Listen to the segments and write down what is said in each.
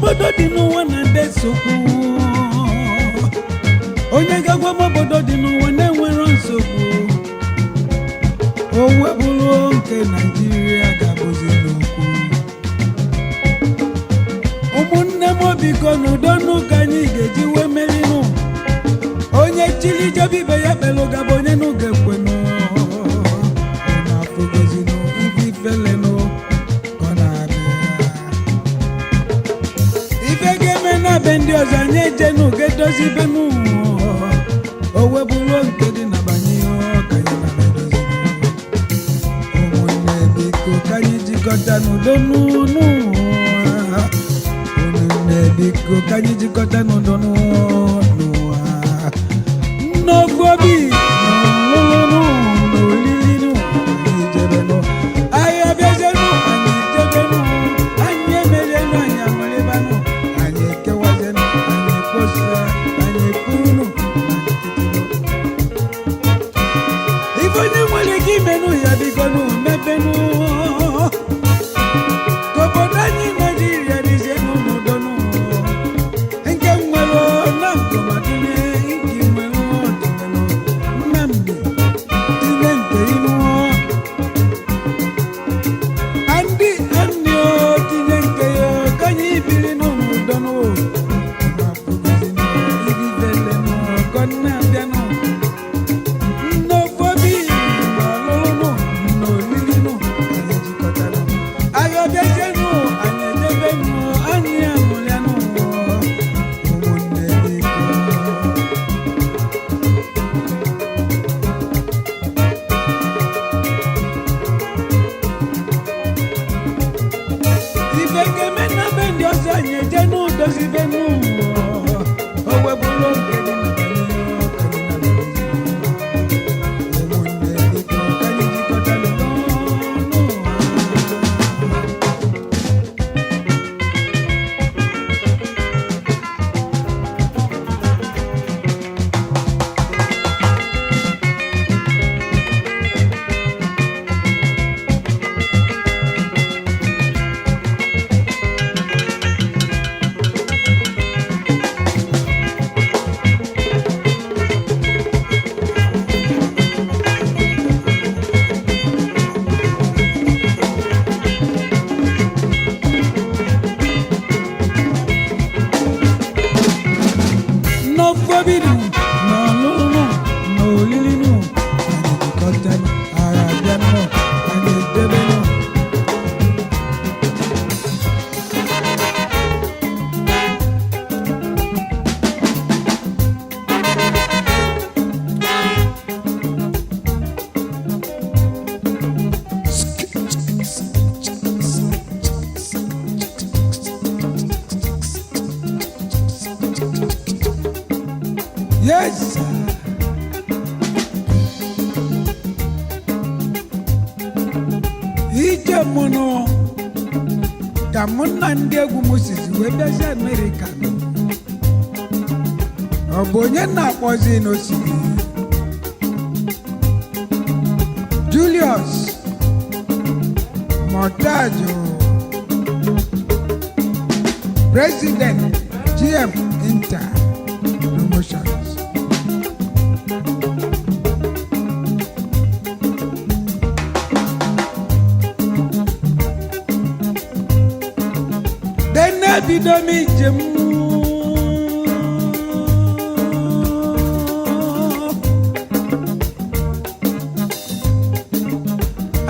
obodo dị n'ụwa na-ede nsogbu onye ga-agwa m obodo dị n'ụwa na-enwero nsogbu o webụrụ nke Naịjirịa ga-abụzi n'okwu ụmụnne m biko n'udo n'ụka anyị ga-eji wee merinụ onye chili jebe ibe ya kpelụ gaba onye n'ụga ekwenụ na-afụgozinụ ife ifelenụ ka ọ na-abịa ife ga-eme na be ndị ọzọ anyị eje n'ụga edozi ibe n'ụwa o webụrụ nke dị na banye ka anyị na-edozi ụmụnne biko ka anyị jikọta n'udo n'ụwa biko ka anyị jikọta n'udo n'ụwa n'ofu obi n'ọlụlụ n'olili anyị jebenụ anyị abịazenụ anyị jebenụ anyị emerienụ anyị amalibanụ anyị ekewazenụ anyị ekposa anyị ekwurunụ ife onye nwere ike imenụ ya bigonụ mebenụ ka obodo anyị Naịjirịa dịzienụ n'udo Yes. Ije mono ka mụ na ndị egwu Moses wee bịazi Amerịka ọ bụ onye na-akpọzi n'osimiri Julius Montajo President GM Inter Promotions bido m ijem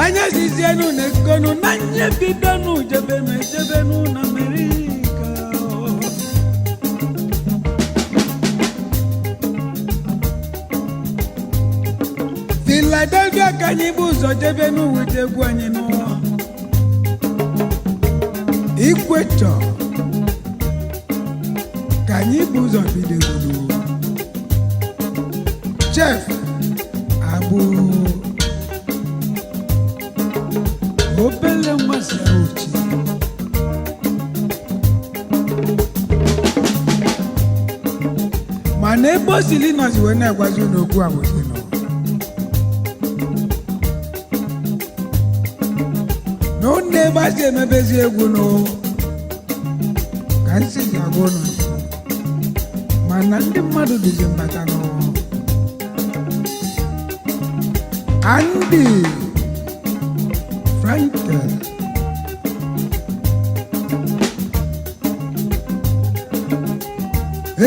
anya zizienu na-ekonu na nye bidonu jebenu na Amerika Philadelphia ka anyị bụ ụzọ jebenu wete egwu anyị n'ụwa Ikweto ka anyị bụ ụzọ bidogoro Chef Abu obele mmasị ochi mana ebe o sili nọzi wee na-agwazi n'okwu abụzi nọ n'ụlọ ebe a si emebezi egwu nọ ka nsị ji agwa ụnụ mana ndị mmadụ dịzi mbata n'ụwa. Andy Frankel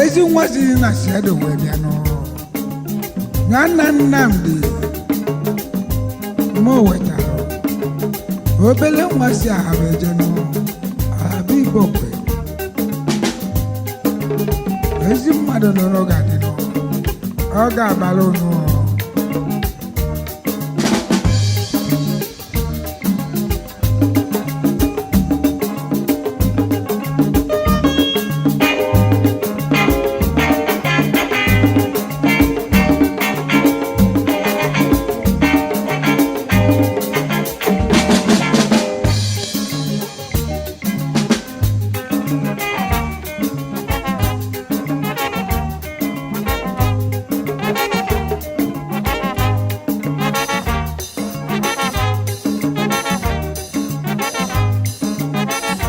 ezi nwa si na siedo wee bịa n'ụwa. Nwanna Nnamdi mụ wetara obele nwa si ahaba eje n'ụwa ahaba Igbo kwe ezi mmadụ nọrọ ga-adị n'ụwa ọ ga-abara n'ụwa.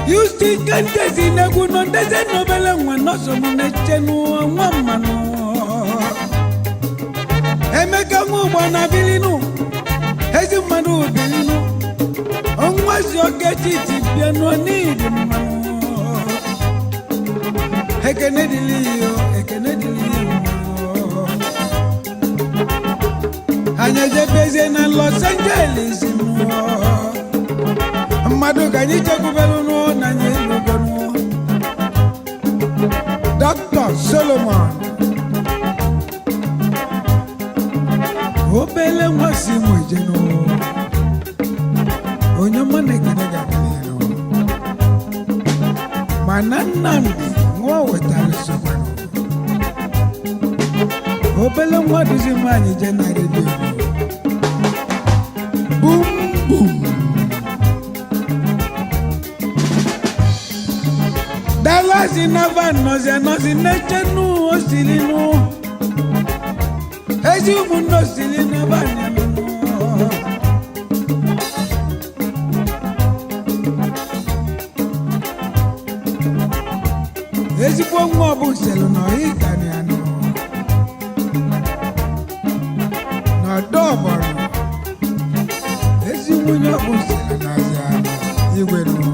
Yusti kantezi neguno ndeze nobele mwanoso munechenu mwamano Emeka mwana bilinu Hezi manu bilinu Onwasi okechiti piano nidi mano Ekene dilio Anyaje beze na Los Angeles Madu ganyi chakubelu no nanye luganu Dr. Solomon Obele mwasi mwijeno Onyoma negenega kaneno Mananandi mwa wetale somano Obele mwaduzi manyi jena radio Boom boom Dallas inava nozi nechenu osilinu Ezi umundo osilinu banyamenu Ezi kwa mwabu selu no hikani anu No doboro Ezi munyobu selu nazi anu Igwenu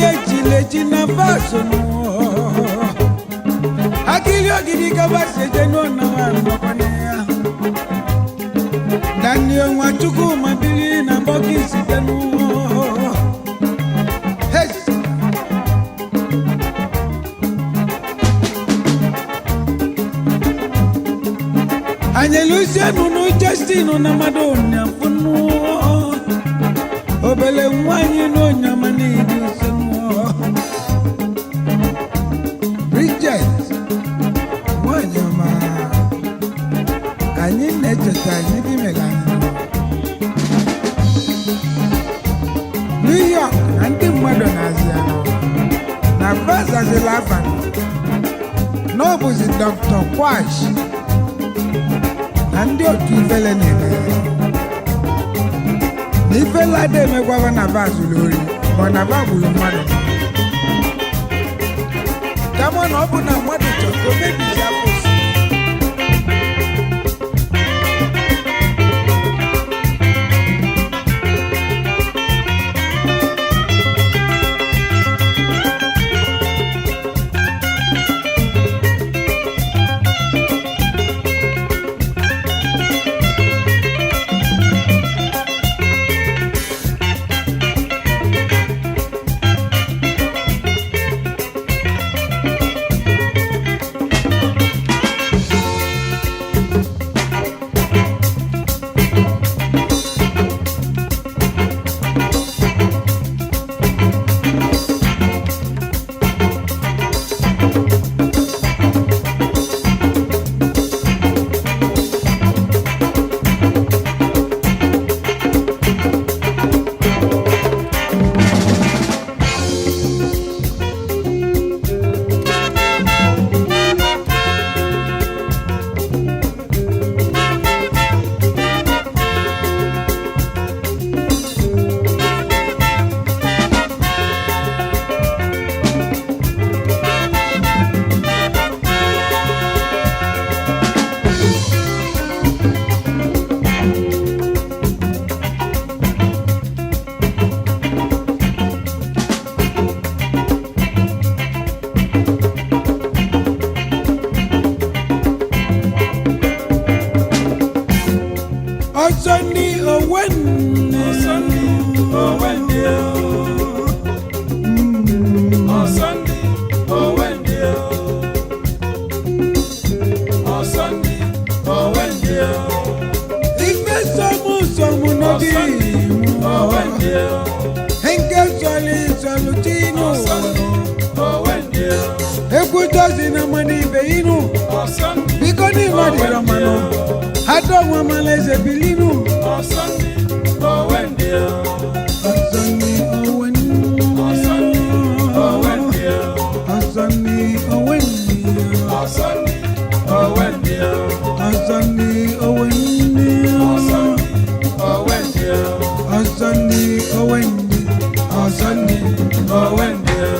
Echile na baso no Akili ogidi kabase jeno na wanokwania Daniel Mwachuku mabili na boki sitenu Hes Anyelusia nunu Justino na Madonna funu Obele mwanyi no nyamani New York, anti mmadụ na-azịanụ na Bazazila abalị n'ọbụzi Dr. Kwash na ndị otu ifele na-eme na ifele ada emegwaba na bazụlụ ori ma na bagburu mmadụ kama na ọ bụ na mmadụ chọrọ ka o mebizi afọ Salutino Ekutozi na mani beinu Bikoni madi ramano Hato wamaleze bilinu Asani Owendia Asani Owendia Asani Owendia Asani Owendia Asani Owendia Asani Owendia Asani Owendia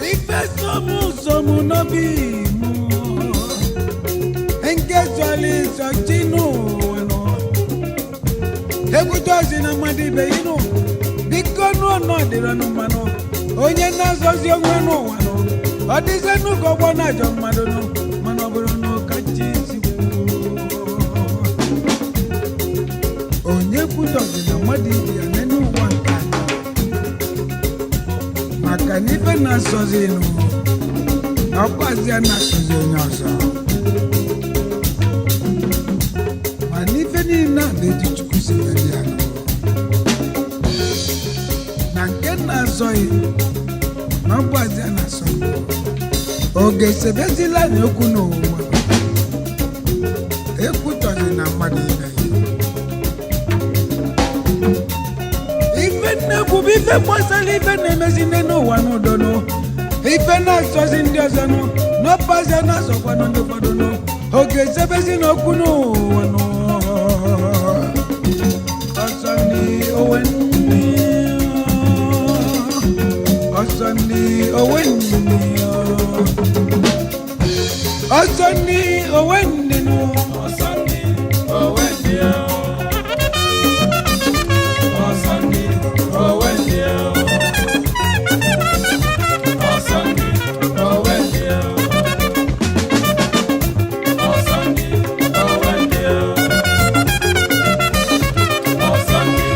Ife somu nabi mo Engezali Sachino Ekutozi na madi beinu Bikono no dirano mano Onye nazozi onweno wano Adize nuko bona jo madono manobro no kachisi Onye kutozi na madi ya nenu wanka Makanife na sozi no Nakwazi na sozi nyoso Manife ni na beji chukusi mediano Nankena soyi Nakwazi na sozi Oge sebezila ni okwu n'ụwa ekwutọzi na mmadụ ibe ife nnekwu bụ ife gbasara ife na-emezi n'ụwa n'udono ife na-asọzi ndị ọzọ n'ọpazi na-asọkwa ndị ụfọdụ oge sebezi n'okwu n'ụwa Asani Owendia Asani Owendia Asani Owendia Asani Owendia Asani Owendia Asani Owendia Asani Owendia Asani Owendia Asani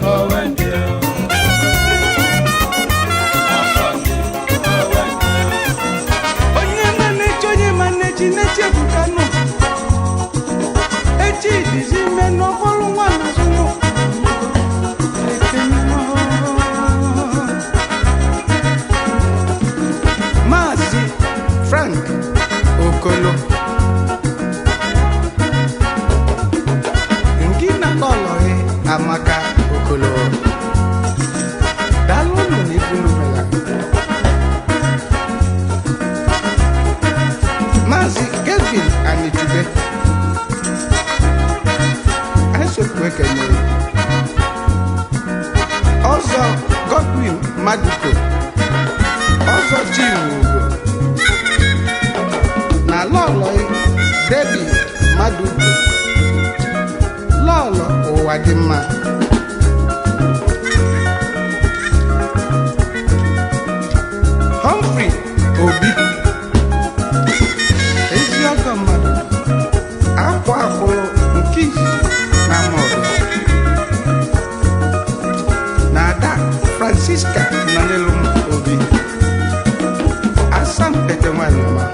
Owendia Frank Okolo Ngina Loloe Amaka Okolo Dalunu Nifulumela Mazi Kevin Anitube Aisokwekenye Ozo Godwin Maduko Ozo Chirugo na Lolo Debbie Maduko Lolo ụwa dị mma Ada Francisca nọnyelu m obi asampete nwanyị ọma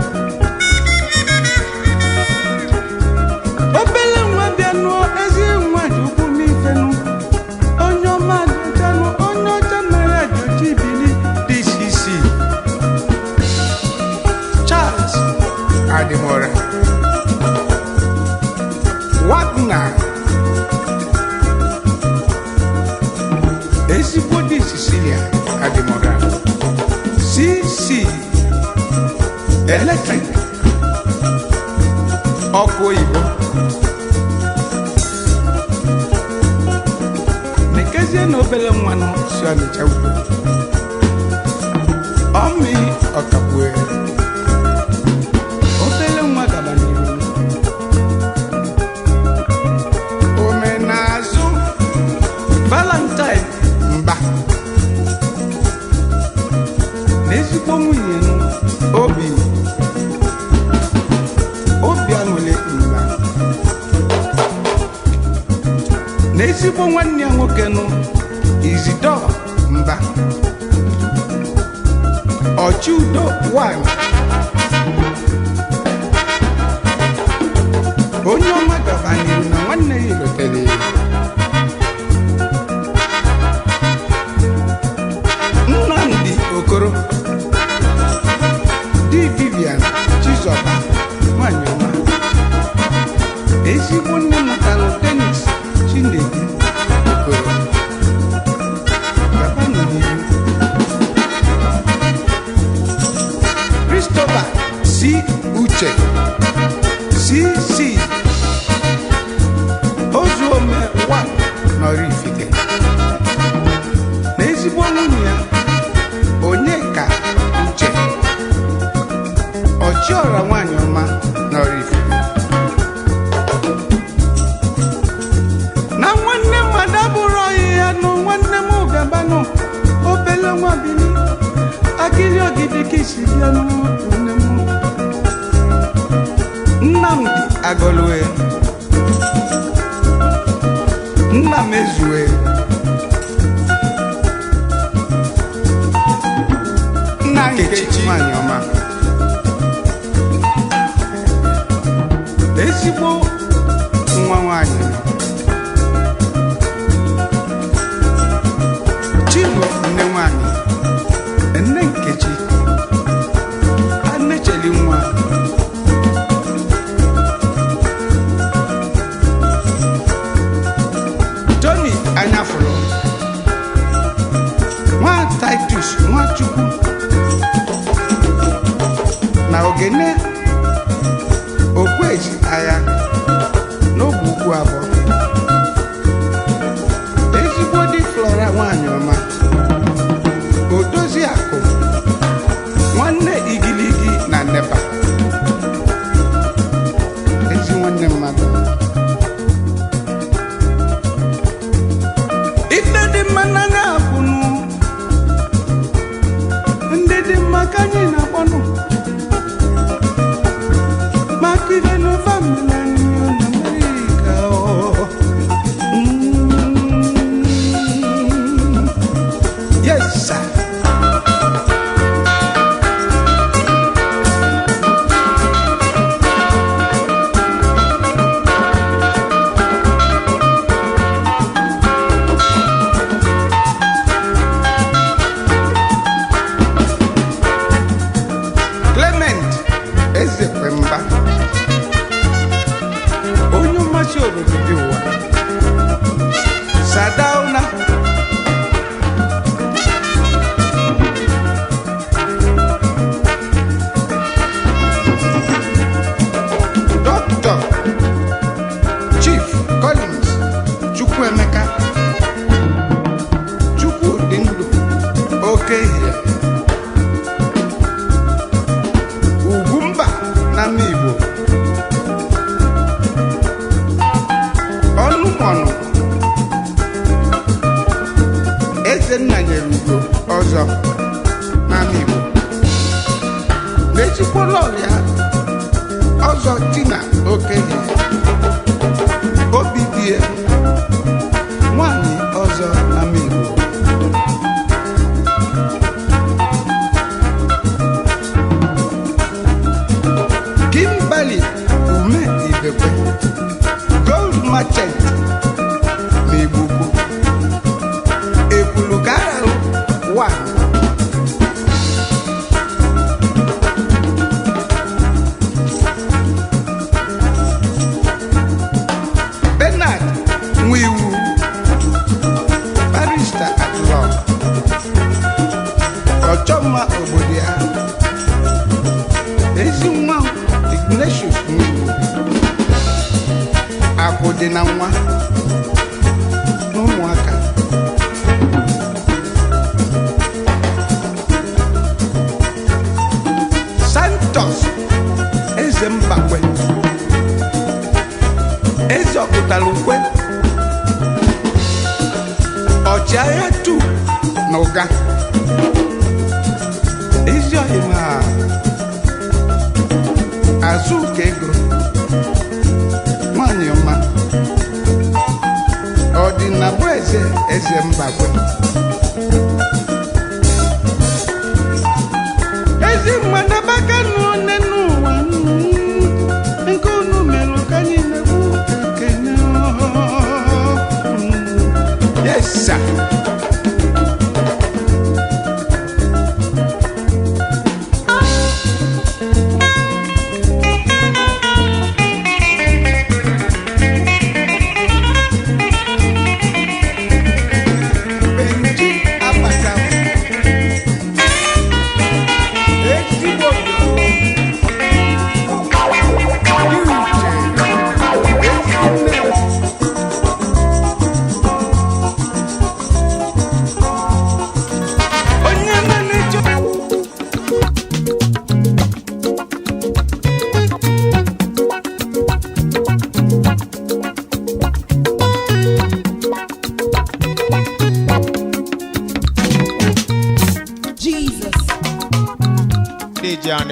obele nwa bịa nụọ ezi nwa ji ukwu n'ifenu onye ọma dịtanụ onye ọcha mere joji bili DCC Charles Adimora Wagner ezigbo dị Cecilia Adimora CC Electric ọkụ oyibo nekezie na obere nwanụ si Ọnịcha ugbo ọmị ọkagbue obere nwa gaba n'ihu omenazụ Valentine mba n'ezigbo nwunye obi aṅụle mba n'ezigbo nwanne ya nwoke nụ Isidọ mba ọchị udo nwanyị onye ọma gabanyere na nwanne ya ilotere Nnamdi Okoro di Vivian Chizoba nwanyị ọma ezigbo nne mụtara Dennis Chinedu Okoro baba nọ n'ihu Christopher C. Uche CC Ozuome wa nọrọ Ifite na ezigbo nwunye ya Onyeka Uche ọchịọra nwanyị ọma nọrọ Ifite na nwanne mmadụ abụrụ ọyị ya nụ nwanne m gabanụ obele nwa bili akịrị ogidi ka isi bịa nwanne m Nnamdi Agolue Nnamezue Nna Nkechi nwanyị ọma ezigbo nwa nwanyị Chinwe nne nwanyị nne Nkechi Anecheli nwa Tony Anyafụrụ nwa Titus Nwachukwu na Ogene Okwezi agha n'ogbe ukwu abụọ ezigbo dị Flora nwanyị ọma Odozi akụ nwanne igiligi na Nepa ezi nwanne mmadụ ife dị mma n'anya akwụnụ ndị dị mma ka anyị na-akpọnụ maka ife n'ofe mmiri na Amerịka yes sir Ezekwemba onye mmasị obodo dị ụwa Sadauna Dr. Chief Collins Chukwuemeka Chukwudị ndụ oke ihe na Igbo ọnụmọnụ Ezenna nyere ugo ọzọ na Igbo na-ejikwala ọrịa ọzọ Tina okenye obi die nwanyị ọzọ na Igbo dị na nwa na ụmụaka. Santos eze Mbakwe, eze ọpụtara ukwe, ọchịagha tu na ụga, ezi ọhịma azụ ka ego nwanyị ọma, ọdịnabụ eze Mbakwe, ezi mmadụ abaka nne n'ụwa nke unu mere ka anyị na-ekwu ekene. Yes sir.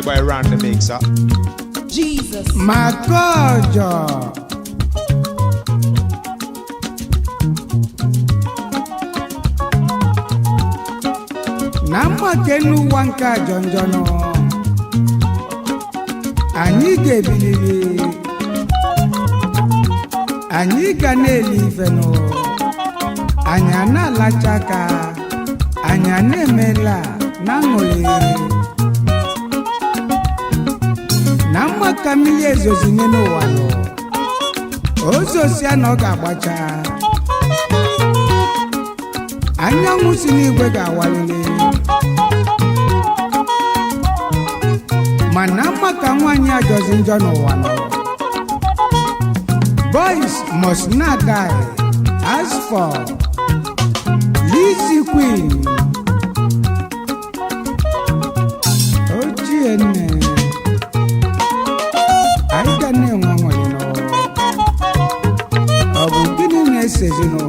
By around the mixer. Jesus. Makojo. Nama kenu wanka jonjono. Anyị ga-ebiliri. Anyị ga na-elifeno. Anyị na-alachaka. Anyị na-emela na ṅụrị. Na mma ka mmiri ezozine n'ụwa nọ, ozosia na ọ ga-agbacha, anyanwụ si n'igwe ga-awalili, mana mma ka nwaanyị ajọzi njọ n'ụwa nọ. Boys must not die. As for Lizzy Queen, ochie nne anyị ga na-enwe nwere nọ, ọ bụ gịnị na-esezi nọ?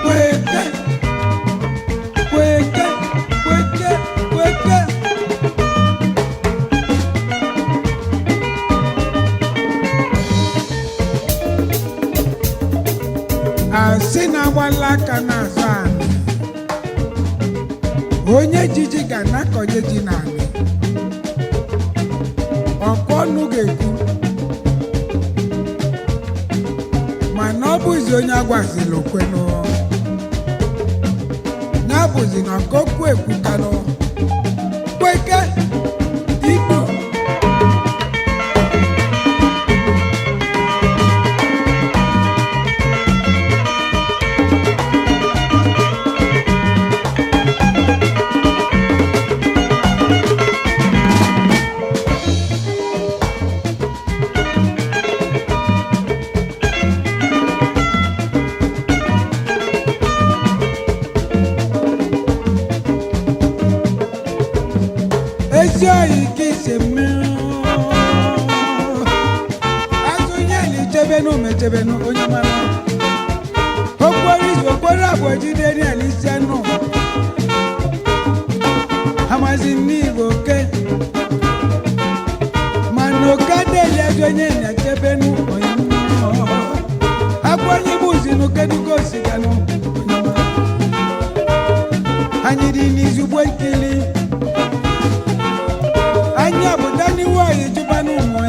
Kweke, kweke, kweke, kweke. Asị na-agbala aka n'azụ anị onye jiji ga na-akọnye ji n'anị ọkụ ọnụ ga-ekwu mana ọ bụzi onye agwazila okwenụ ya bụzi na ọkokwu ekwutanụ kweke ikpu ezi oyi ka isi mmiri azụ nye na ichebenu mechebenu onye mara okporo izu okporo abụọ jide na isi anụ amazi n'igbo oke mana oke adịghị ezi onye na-echebenu onye abụ onye bụ uzinu kedugo osiganụ onye mara anyị dị n'izugbo nkili anya bụ daniwo anyị jụba n'ụmụ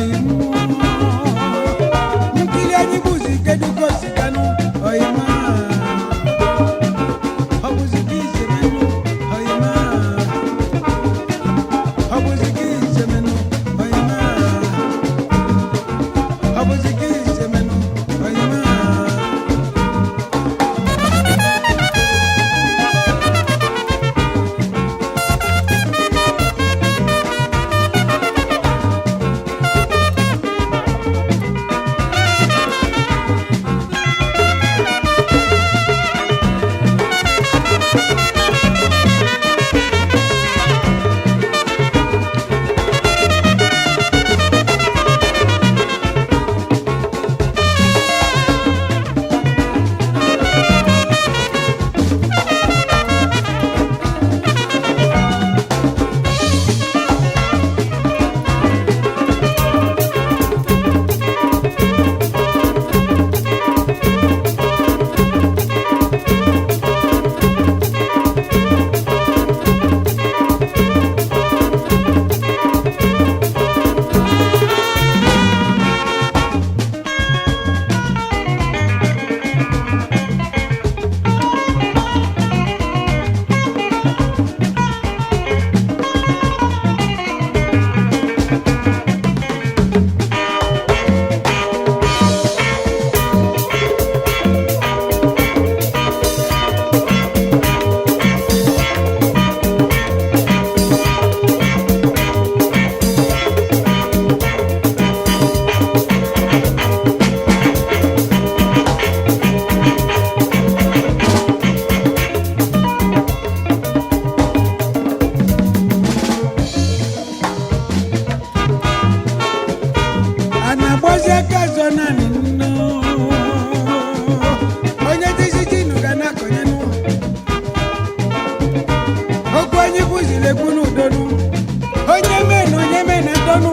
nkiri anyị bụzi kedugo siganụ oyima ọ bụzi gị isemenụ oyima ọ bụzi gị isemenụ oyima ọ bụzi gị isemenụ oyima na-agbazi aka azọ naanị nnu onye dịzi jinu ga na-akọnye nụ okwu anyị bụziri ekwu n'udonu onye mee na onye mee na ndonu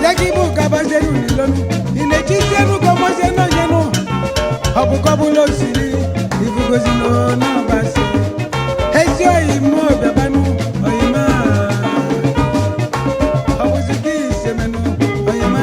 ya gị bụ gabazienu n'ilonu ị na-echizienu gọmozienu onye nụ ọ bụ kọbụla osiri ibugozi n'ọbasi ezi oyi mmụọ bịabanụ oyima ọ bụzi gị isemenụ oyima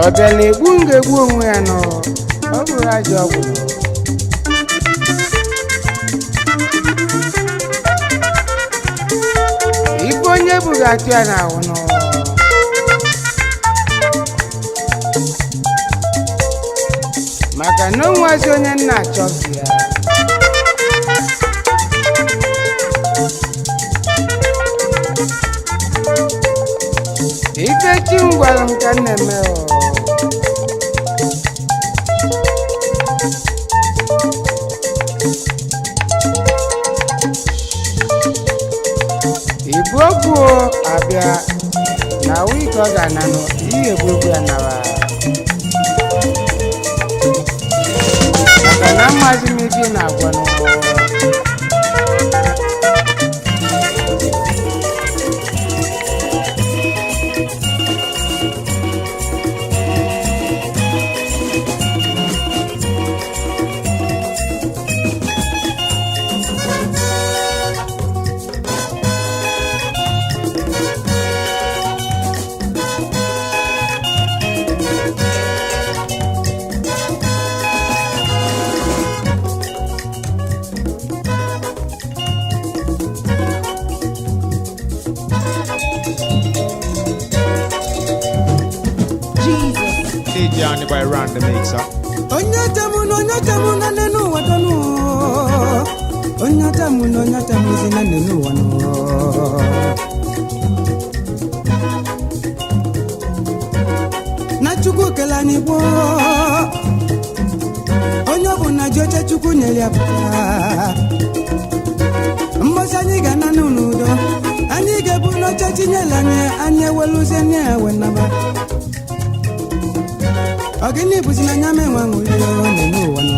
ọ bịala egbu m ga-egbu onwe ya nọ ọ bụrụ ajọ ọgwụ nọ. ife onye bụ ga-atụ ya n'ahụ nọ maka na onwezi onye nna achọghị ya. ife chi m gwara m ka m na-eme ibu okwu abịa na wike ọ ga-ananụ ihe egbu okwu ya nawa maka na mmazi m ife na-agwa n'ụgbọ. DJ on the by random mixer. onye tamu na nenu wadonu onye tamu zi na nenu wanu na chukwu kela ni bo onye bụ na joche chukwu nyeli apụta mbosa anyị ga na n'udo anyị ga-ebu n'oche tinyela anyị eweluzie na-ewe naba ogini buzi na nyame wangu leo nenu wano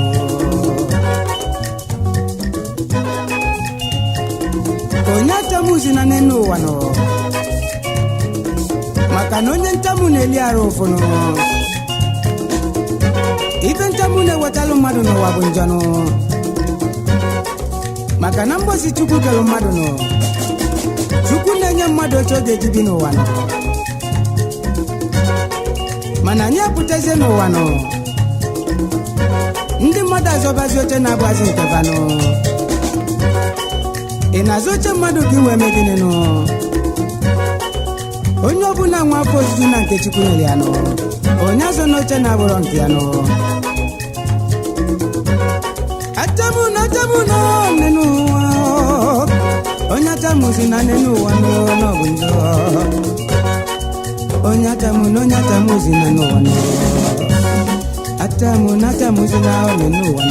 onyata muzi na nenu wano maka nonye ntamu neli arofono ife ntamu ne watalu madu no wabunjano maka nambosi chuku kelu madu no chuku nenye madu choge jibino wano mana nye puteze n'ụwa nọ ndị mmadụ azọbazi oche na-abụazi nke vanụ ị na-azọ oche mmadụ ka iwe megide nụ onye ọbụla nwa afọ ojuju na nke Chukwu nyere ya nụ onye azọ n'oche na-abụrọ nke ya nụ atamu nọ nene ụwa onye atamuzi na nene ụwa nọ n'ọbụ njọ onye atamu zina n'ụwa atamu zina ọnụ n'ụwa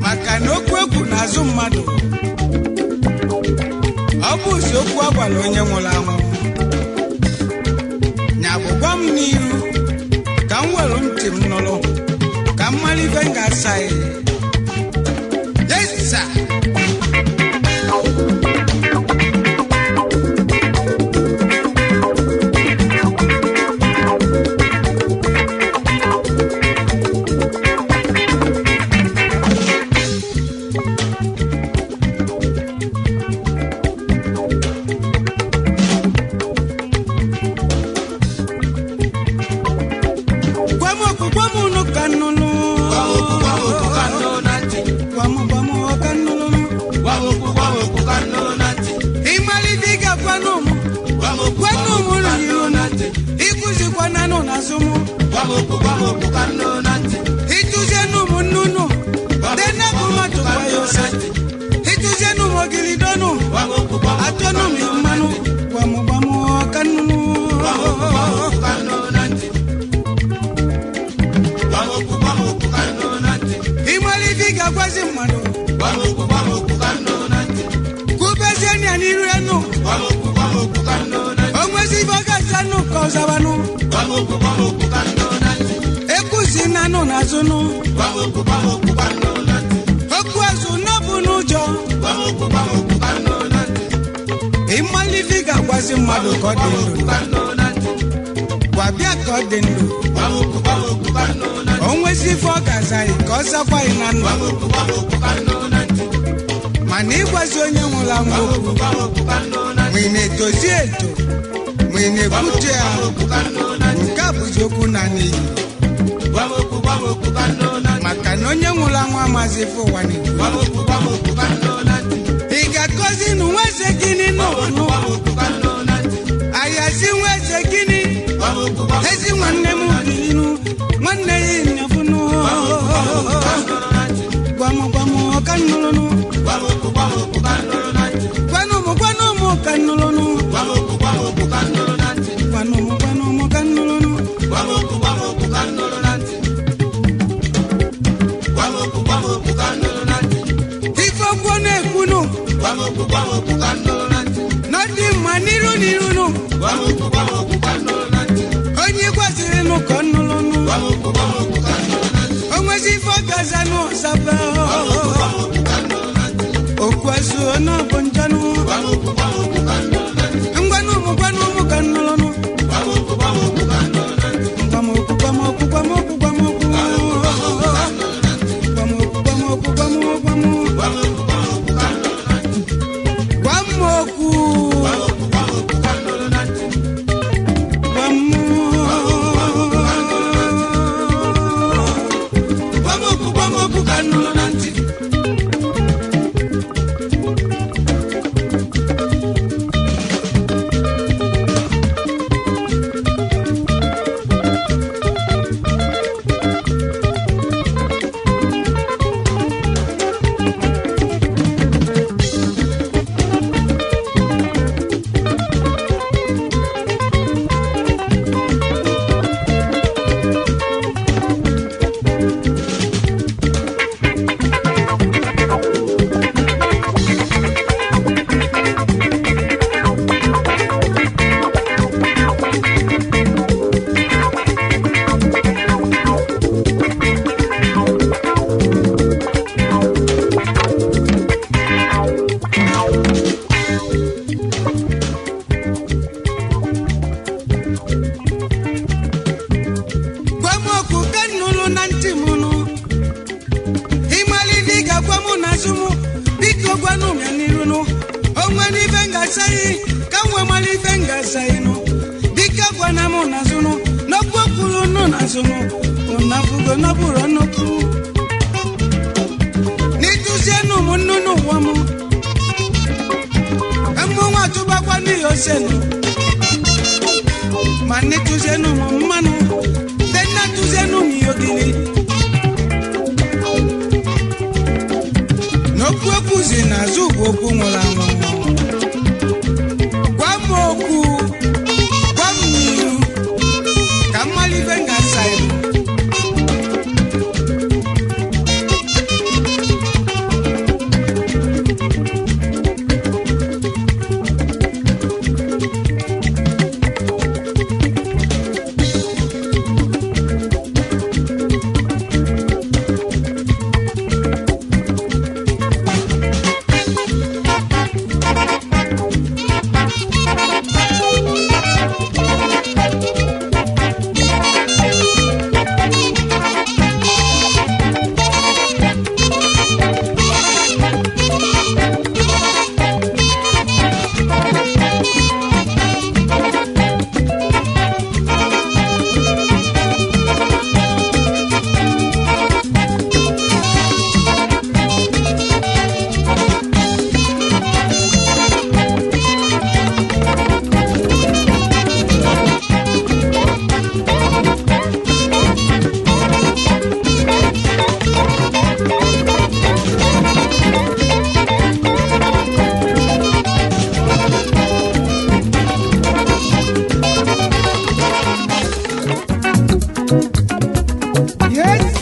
maka na okwu egwu n'azụ mmadụ ọ bụ okwu agwara onye nwụrụ anwụ nya bụkwa m n'iru ka m were ntị m nụrụ ka m mara ife m ga-asa yesa mana ịgwazi onye nwụrụ anwụ ma ị na-etozi eto ma ị na-ekwute ya nke a bụzi okwu na n'iyi maka na onye nwụrụ anwụ amazi ife ụwa n'igwe ị ga-akọzi na nwa eze gịnị n'ụwa ayazi nwa eze gịnị ezi nwanne m birinu nwanne ya ịnyafụnụ gwamụ ka nnụrụ gwanụmụ ka nnụrụ ife okwu na-ekwunu n'ọdị mma n'iru onye gwaziri nụ ka nnụrụ onwezi ife ọ gaza n'ụzaba okwazu n'ọbụ njanụ ngwanụmụ ka nnụrụ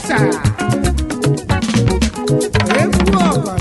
sir. Egwu ọgọdọ.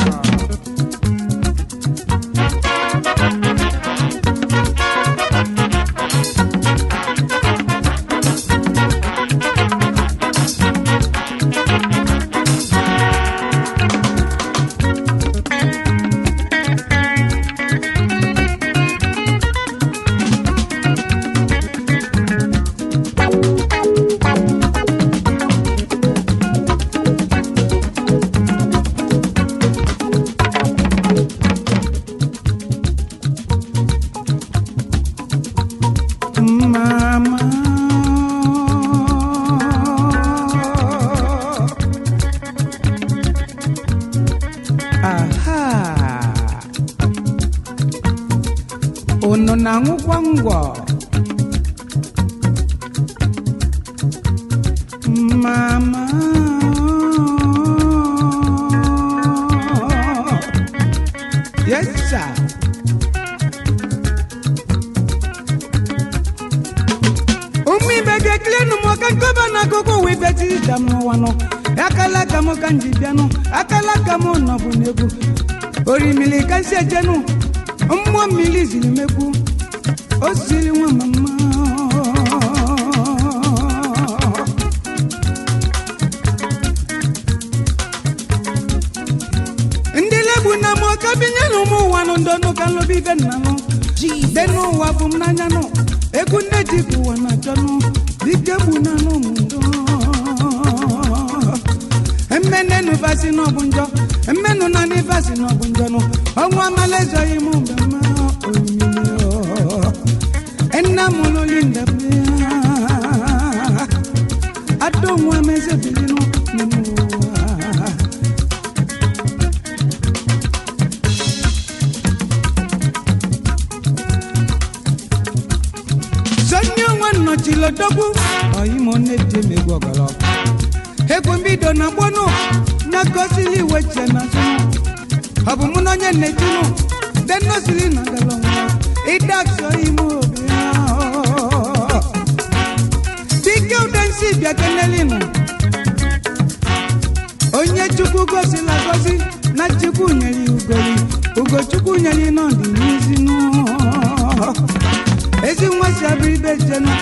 Mama, aha, unu na-aṅụkwa ngwọ? Mama, yes sir. Klenu mo kan ko bana koko we beti damu wano akala kamo kan jibiano akala kamo no bunegu ori mili kan se jenu ummo mili zilimeku o sili wa mama ndile buna mo kabinyanu mo wano ndono kan lo bi benano denu wa bum nanyano ekunne jiku wana jonu Dikebuna no mundo Emene no vasi no bunjo Emenu na ni vasi no bunjo no Onwa malezo imumbe ma Oyimio Enna mulu linda pia Adonwa meze bilino Nimua no chilo dogu oyimo nete megwogolo ekwembido na bono na gosili weche na so abu muno nye netino deno sili na galonga idakso imo bia dike udensi bia kenelino onye chukwu gosi la gosi na chukwu nyeli ugoli ugo chukwu nyeli no di nizino ezi nwasi abiribe jena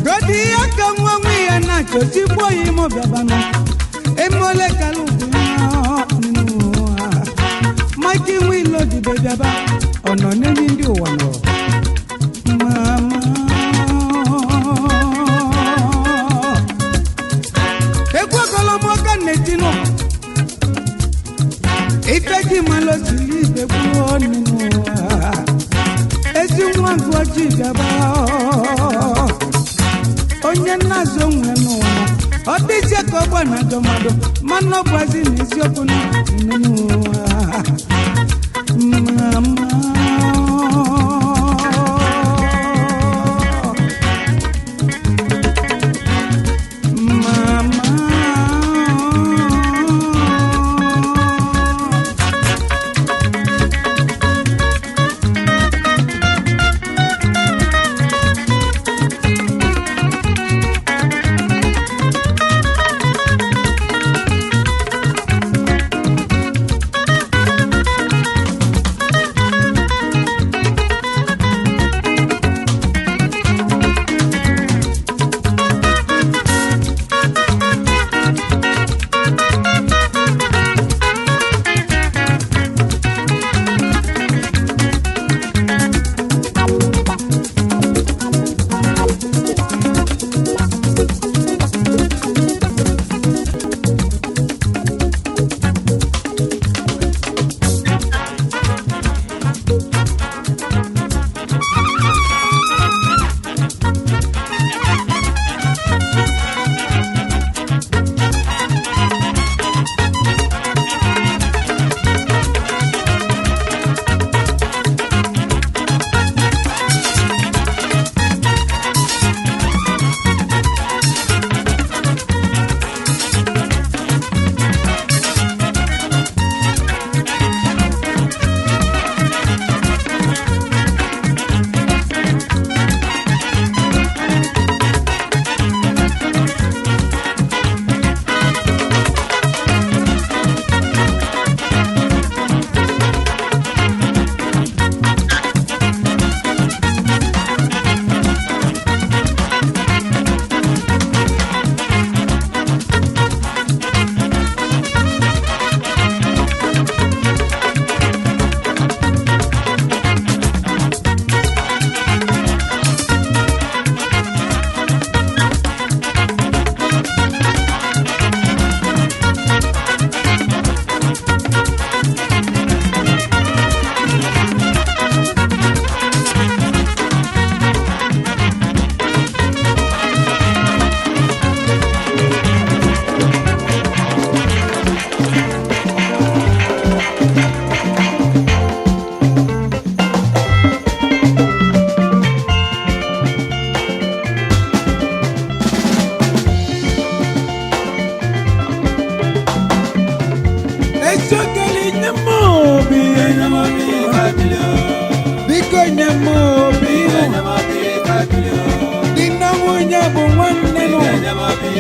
Godi aka nwanwe ya na chosi boyi mo biabano emole kalu Mikey wilo di bebiaba ono neni ndi wano Mama Ekwa kolomo ka netino Ifeji malo sili bebu ninu Ezi mwangu jigaba Onye nazo nwenu Odije ko bwana domado Mano bwazi nisi okunu Nenu Mama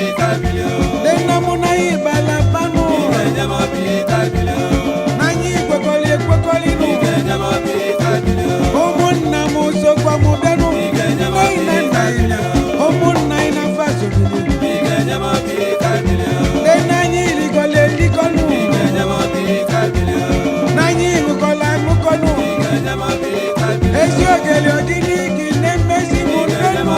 Dena muna ibala pano Nanyi kwekoli no Omuna muso kwa mudano Naina Omuna ina faso Dena nyi likonu Nanyi mukonu Esi ogele odini kinemesi mudano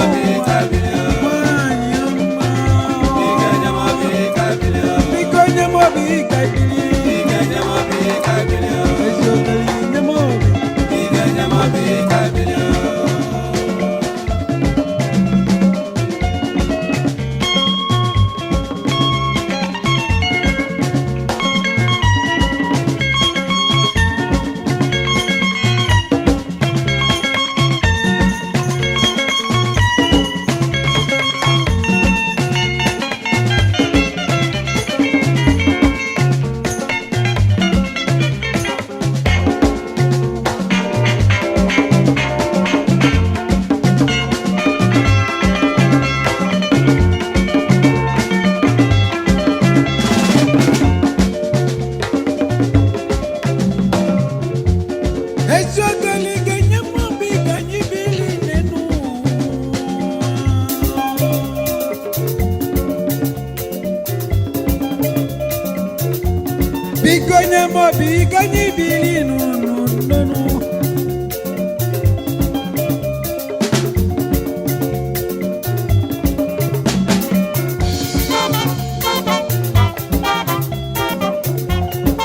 Bigonye bili no.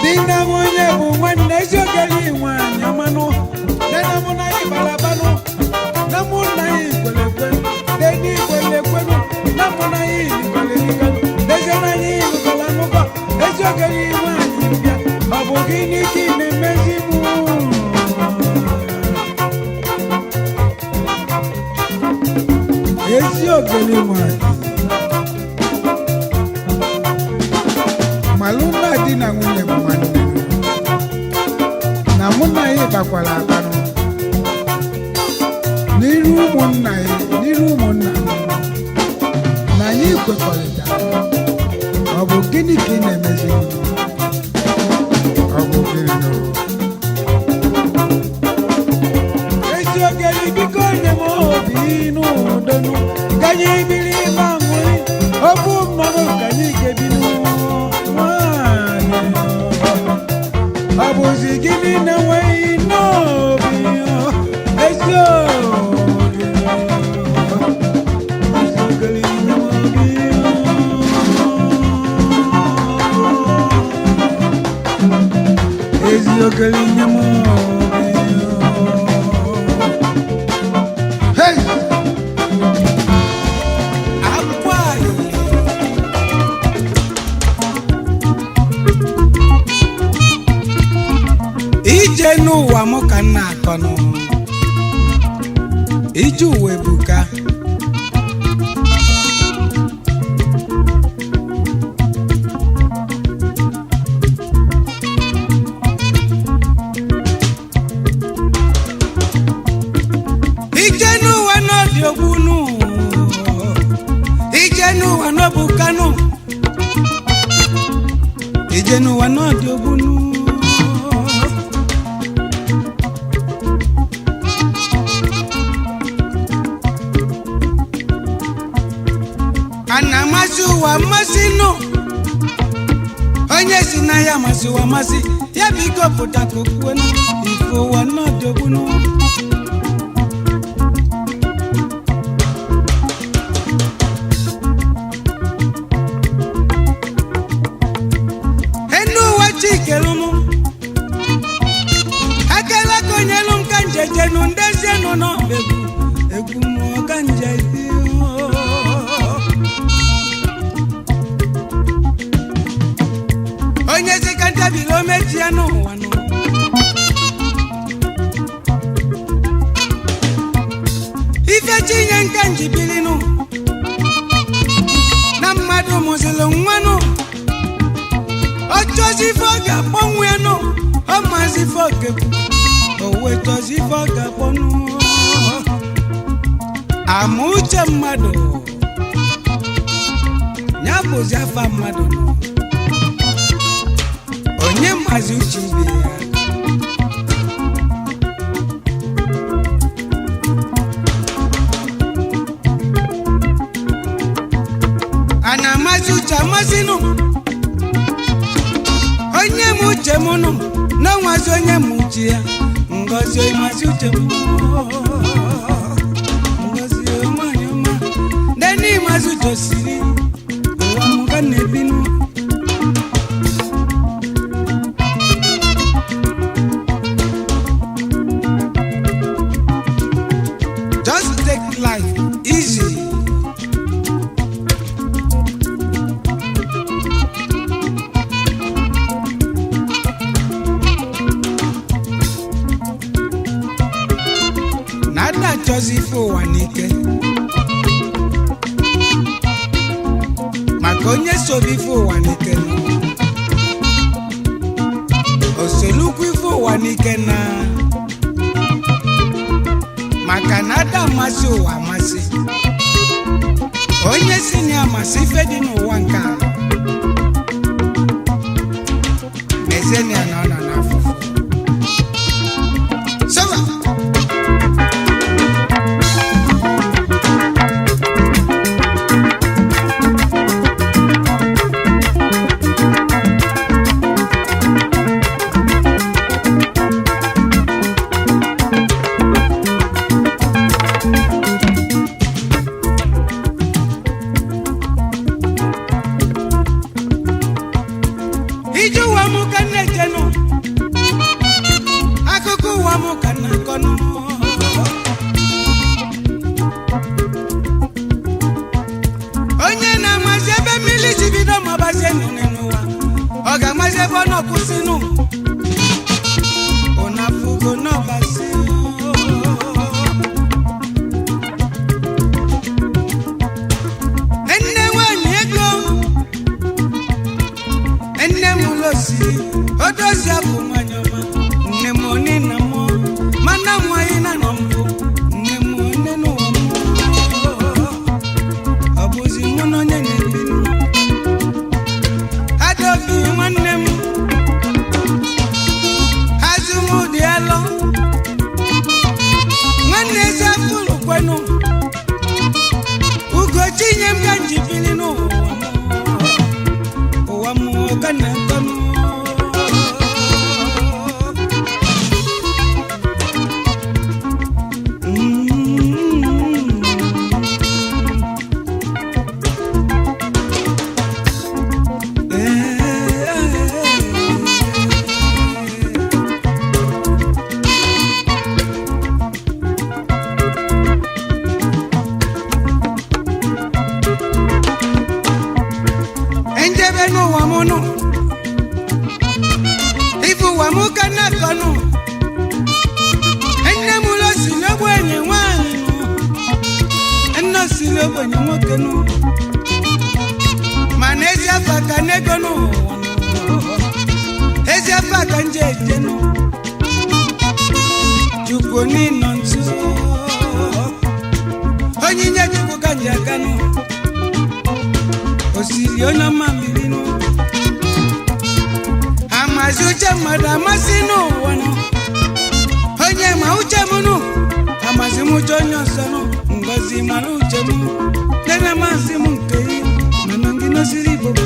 Dina mwenye mwana jogeli mwana mano. Dena muna ibalabano. Na muna ikwelekwe. Deni kwelekwe. Na muna ikwelekwe. Dejana ikwelanuka. Jogeli mwana. Abogini kine mezimu Ezi ogeli mwani Maluna di na nwunye mwani Na muna ye bakwala akano Niru umunna Na yi kwekolita Abogini kine mezimu Kanyi bili manguli, obu mano kanyi kebinu mane. Abu zigini na wei no biyo, esyo gali na biyo. Esyo gali na biyo. Hey. Ijenu wa moka na kono Iju webuka Ijenu wa no diogunu Ijenu wa no bukanu Ijenu wa no diogunu Masuwa masino Onye sina ya masuwa masi Ya biko puta kukwenu Ifo wanodogunu Enu wachikelumu Akela konyelum kanjejenu Ndesenu no bebu Egumu kanjejenu Onye sekanta bilo mejiano wano Ife chinye nkanji bilinu Na mmadu muzilo mwano Ocho zifoga pongweno Oma zifoge Oweto zifoga ponu Amuche mmadu ya bụzi afa mmadụ nọ onye mmazi uche ibe ya a na-amazi uche amasịnụ onye m uche m nụ na nwazi onye m uche ya ngozi ịmazi uche m ngozi nwanyị ọma ndị ịmazi uche osiri ụwa m ga na-ebinụ just take life easy. Nada chozi ife ụwa n'ike maka onye sobe ife ụwa n'ike osolukwu ife ụwa n'ike na maka na ada amasị ụwa amasị onye si na amasị ife dị n'ụwa nke a mezenia na ọ nọ n'afụfụ sọba iju wa mu ka na-ejenu akụkụ ụwa m ka na-akọnụ onye na-amazi ebe mmiri si bido ma ọbazie nene n'ụwa ọ ga-amazi ebe ọ nọkwụsịnụ ụnafugo n'ọbazi nne nwanyị ego nne m ụlọsi odozi abụ nwanyị ọma nne m oni na m mana nwanyị na nọ mbụ nne m one n'ụwa m ọ bụzi mụ na onye na-ebinu Adaobi nwanne m azụmụdị alọ nwanne ezi afụrụ kwenu ugochi nye m ka njibili n'ụwa m ụwa m ka na-akọnụ enjebe n'ụwa m nụ ife ụwa m ka na-akọnụ nne m ụlọ si n'ogbenye nwanyị nne si n'ogbenye nwoke nụ mana ezi afọ ka n'ego n'ụwa ezi afọ ka nje eje nụ chukwu n'ịnọ nso onyinye chukwu ka nje aka nụ osiri onye ọma mmiri nụ amazi uche mmadụ amasị n'ụwa nụ onye ma uche m nụ amazi m uche onye ọzọ nụ ngozi mara uche m nene masị m nke mana ndị nosiri igbo bụ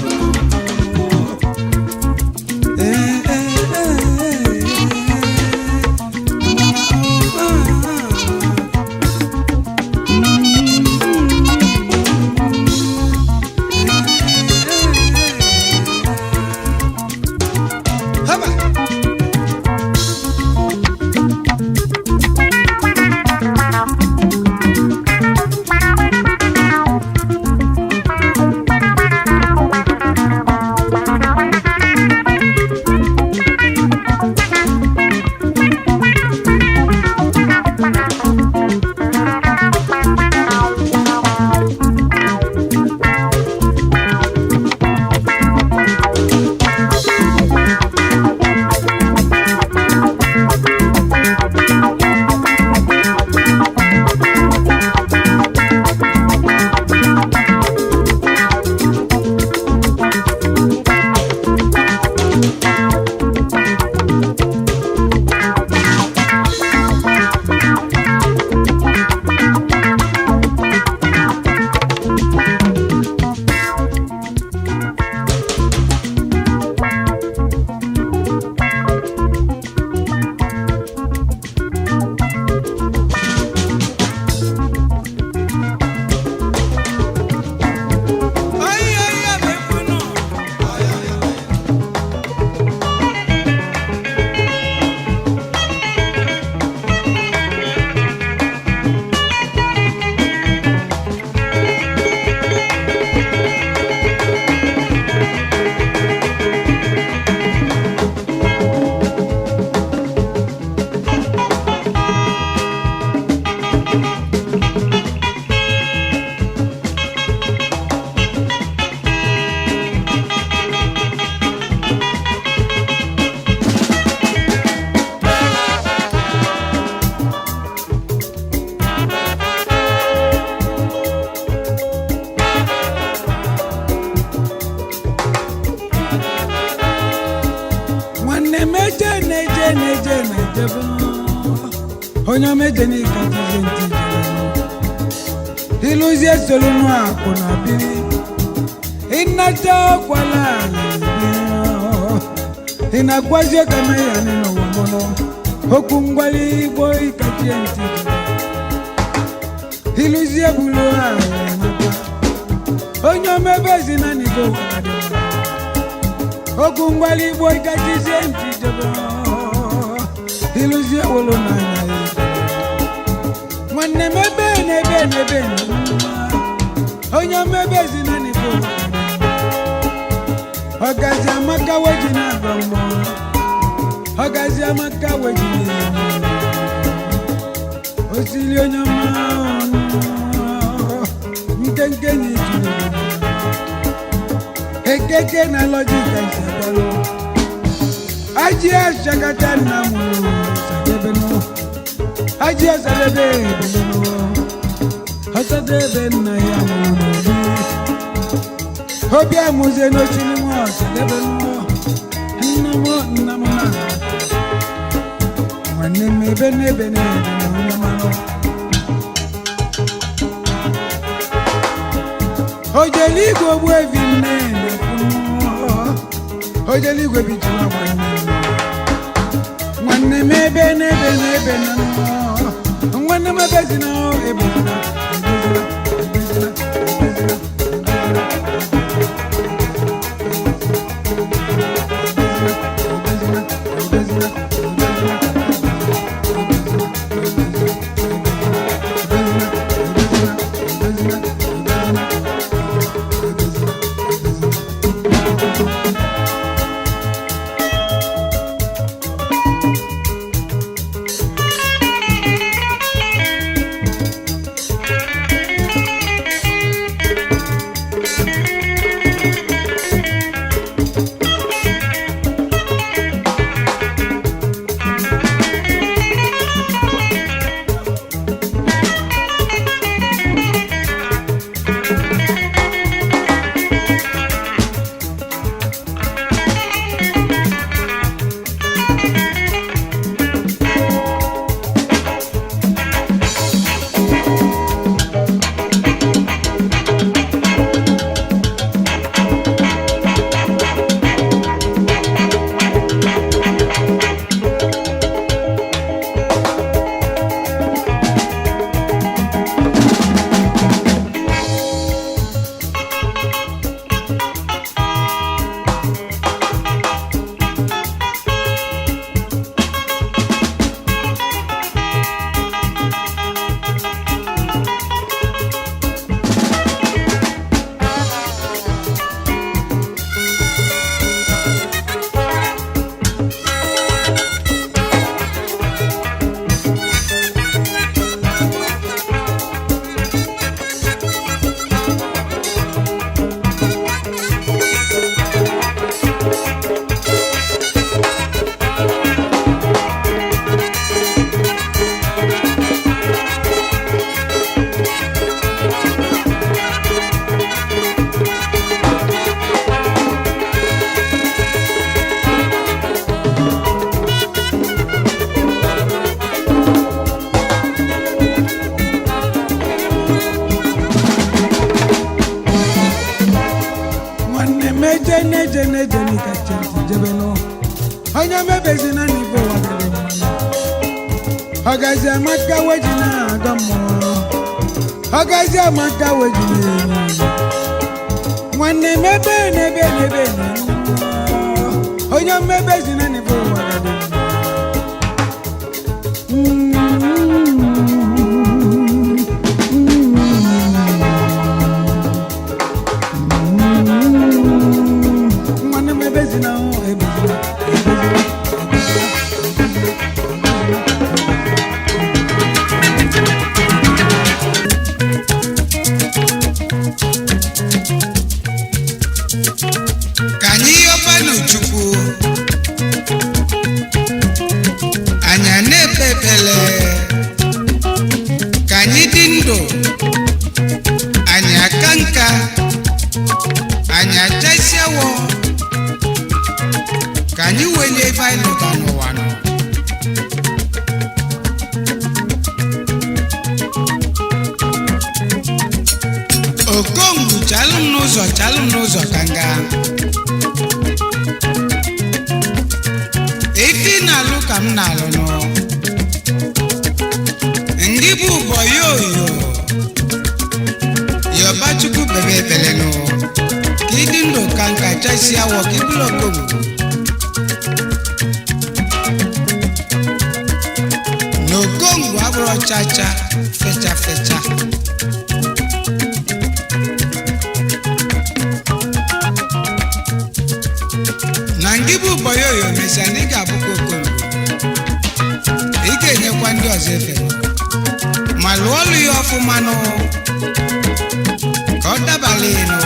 na-eje na-ejebe onye meje n'ike ntị ịlụzie solunu akụ na biri ịnata ọkwala ị na-agwazi ọkame ya n'ụwa okwu ngwali igbo ịkachie ntị ịlụzie bulu onye omebe ezina n'igbo okwu ngwali igbo ịkachizie ntị jebe ịlụzie wolo n'anya nwanne m ebe n'ebe onye omebe ezina n'igbo ọgazi amaka weji na-agọ mmụọ ọgazi amaka weji osili onye ọma nkenke na ijuru ekeke na lọjika isabalo aji ashakata na mụrụ sadebenu aji Osadebe ebelenu Osadebe nna ya mụrụ obi amụzie n'ochiri nwa Osadebe nna m na nwanne m ebe n'ebe onye mara ojeligwe ogbu evi nne ojeligwe bijila nwanne m ebe n'ebe na nwanne m ebe zi na ebe neje nikachenti jebeno onye mebezina n'ibo wadele ọgazi amaka wejina agamo ọgazi amaka wejina nwanne mebe nebe onye mebezina n'ibo wadele Can you win a final? n'ụzọ chalụ n'ụzọ ka nga ife na-alụ ka m na-alụ nụ ndị bụ ụbọ yoyo yọbachukwu bebe ebele nụ ka ịdị ndụ ka nka chasi awọ ka ịbụlụ okomu n'okongu abụrụ chacha fecha fecha na ndị bụ ụbọ yoyo mesịa na ị ga-abụkwa okongu ị ga-enyekwa ndị ọzọ efe ma lụọ ọlụ ya ọfụma nụ ka ọ dabala ịnụ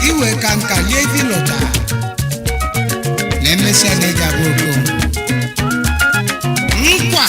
iwe ka nka lie ibi lụta na emesịa na ị ga-abụ okongu nkwa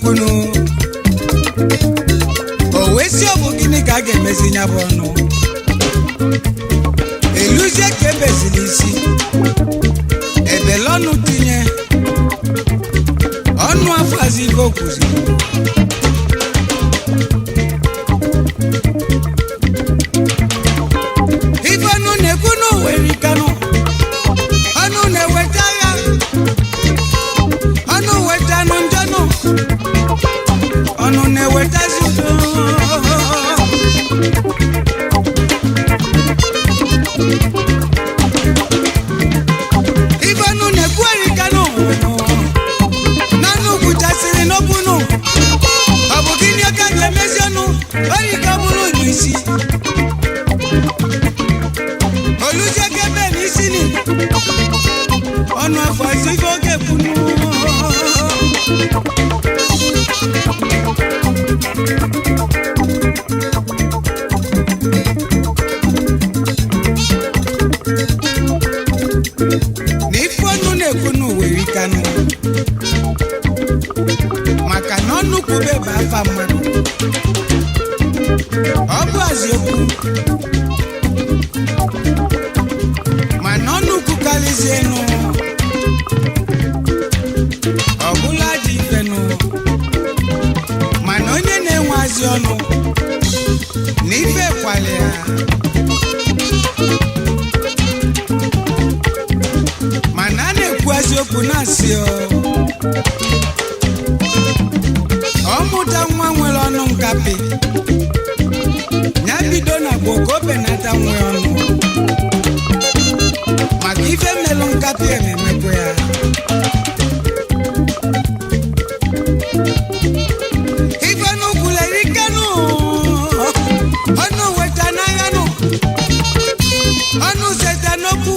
n'okwunu o wee si ọ bụ gịnị ka a ga-emezi nya bụ ọnụ eluzie ka ebezili isi ebele ọnụ tinye ọnụ afọazị ife okwuzi ife ọnụ na-ekwu n'oweri kanụ ọnụ na-eweta ya ọnụ weta nụ njọnụ ọnụ na-ewetazi udo ife ọnụ na-ekwugheri kanụ nanụ gwuchasịrị n'okwunu ọ bụ gịnị ka ga-emezi ọnụ orika bụrụ ụdụ isi oluzie kebe n'isi ni ọnụ afọ ezi ife oge kwunu n'ife ọnụ na-ekwu n'uweri kanụ maka na ọnụ kwube bụ afa mmadụ ọ bụ aziokwu mana ọnụ kwukarịzienụ ọ bụla dị ifenụ mana onye na-enwe azị ọnụ na ife kwali ya mana a na-ekwu eziokwu na-asị ọ mụta nwa nwere ọnụ nkapị ya bido na gboo ka o benata nwe ọnụ maka ife mmelụ nkapị ememekwa ya ife n'ukwuleri kanụ ọnụ weta n'aghanụ ọnụ seta n'okwu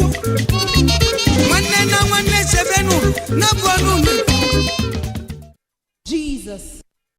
nwanne na nwanne sebenụ na bụ ọnụ Jesus.